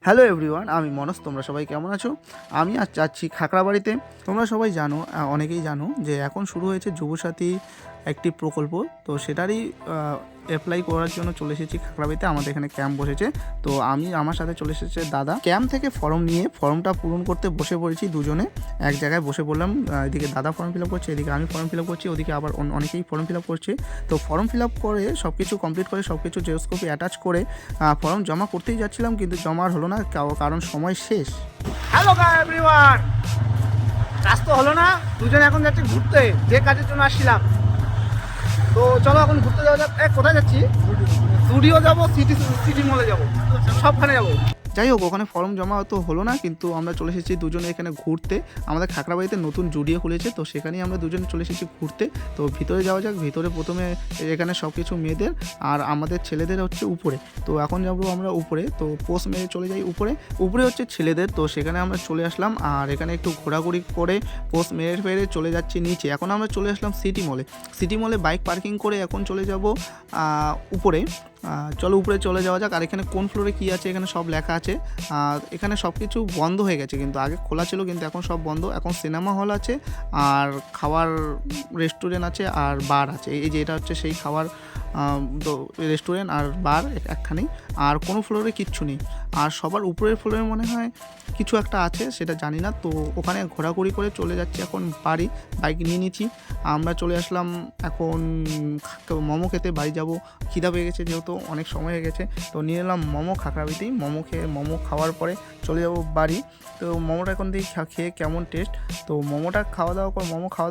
Hello everyone, আমি মনোজ। তোমরা সবাই কেমন আছো? আমি আজ যাচ্ছি খাকড়াবাড়িতে। তোমরা সবাই জানো, অনেকেই জানো যে এখন শুরু হয়েছে যুবসাথী একটি প্রকল্প। তো সেটারই অ্যাপ্লাই করার জন্য চলে এসেছি খাকড়াবাড়িতে। আমাদের এখানে ক্যাম্প বসেছে, তো আমার সাথে চলে এসেছে দাদা। ক্যাম্প থেকে ফর্ম নিয়ে ফর্মটা পূরণ করতে বসে পড়েছি দুজনে, এক জায়গায় বসে পড়লাম। এদিকে দাদা ফর্ম ফিল আপ করছে, এদিকে আমি ফর্ম ফিল আপ করছি, ওদিকে আবার অনেকেই ফর্ম ফিল আপ করছে। তো ফর্ম ফিল আপ করে সব কিছু কমপ্লিট করে সব কিছু জেরক্স কপি অ্যাটাচ করে ফর্ম জমা করতেই যাচ্ছিলাম, কিন্তু জমা আর হলো না, কারণ সময় শেষ। হ্যালো এভরিওয়ান, কাজ তো হলো না, দুজনে এখন যাচ্ছি ঘুরতে, যে কাজের জন্য আসছিলাম। তো চলো এখন ঘুরতে যাওয়া যাক। কোথায় যাচ্ছি? স্টুডিও যাবো, সিটি মলে যাবো, সবখানে যাবো। যাই হোক, ওখানে ফর্ম জমা তো হলো না, কিন্তু আমরা চলে এসেছি দুজনে এখানে ঘুরতে। আমাদের খাকড়াবাড়িতে নতুন জুডিও খুলেছে, তো সেখানেই আমরা দুজনে চলে এসেছি ঘুরতে। তো ভিতরে যাওয়া যাক। ভিতরে প্রথমে এখানে সব কিছু মেয়েদের আর আমাদের ছেলেদের হচ্ছে উপরে। তো এখন যাবো আমরা উপরে। তো পোস্ট মেরে চলে যাই উপরে। উপরে হচ্ছে ছেলেদের, তো সেখানে আমরা চলে আসলাম। আর এখানে একটু ঘোরাঘুরি করে পোস্ট মেরে চলে যাচ্ছি নিচে। এখন আমরা চলে আসলাম সিটি মলে। সিটি মলে বাইক পার্কিং করে এখন চলে যাব উপরে। চলো উপরে চলে যাওয়া যাক। আর এখানে কোন ফ্লোরে কী আছে এখানে সব লেখা আছে। এখানে সব কিছু বন্ধ হয়ে গেছে, কিন্তু আগে খোলা ছিল, কিন্তু এখন সব বন্ধ। এখন সিনেমা হল আছে, আর খাওয়ার রেস্টুরেন্ট আছে, আর বার আছে। এই যে এটা হচ্ছে সেই খাওয়ার তো রেস্টুরেন্ট আর বার একখানেই। আর কোনো ফ্লোরে কিচ্ছু নেই। আর সবার উপরের ফ্লোরে মনে হয় কিছু একটা আছে, সেটা জানি না। তো ওখানে ঘোরাঘুরি করে চলে যাচ্ছি এখন বাড়ি। বাইক নিয়ে নিচ্ছি, আমরা চলে আসলাম এখন মোমো খেতে। বাড়ি যাব, খিদা পেয়ে গেছে যেহেতু, অনেক সময় হয়ে গেছে। তো নিয়ে এলাম মোমো খাকড়াবাড়িতেই। মোমো খাওয়ার পরে চলে যাব বাড়ি। তো মোমোটা এখন দেখি খেয়ে কেমন টেস্ট। তো মোমো খাওয়া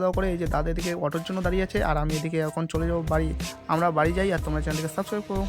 দাওয়া করে এই যে দাদা এদিকে অটোর জন্য দাঁড়িয়ে আছে, আর আমি এদিকে এখন চলে যাব বাড়ি। আমরা বাড়ি যাই, আর তোমরা চ্যানেলটিকে সাবস্ক্রাইব করো।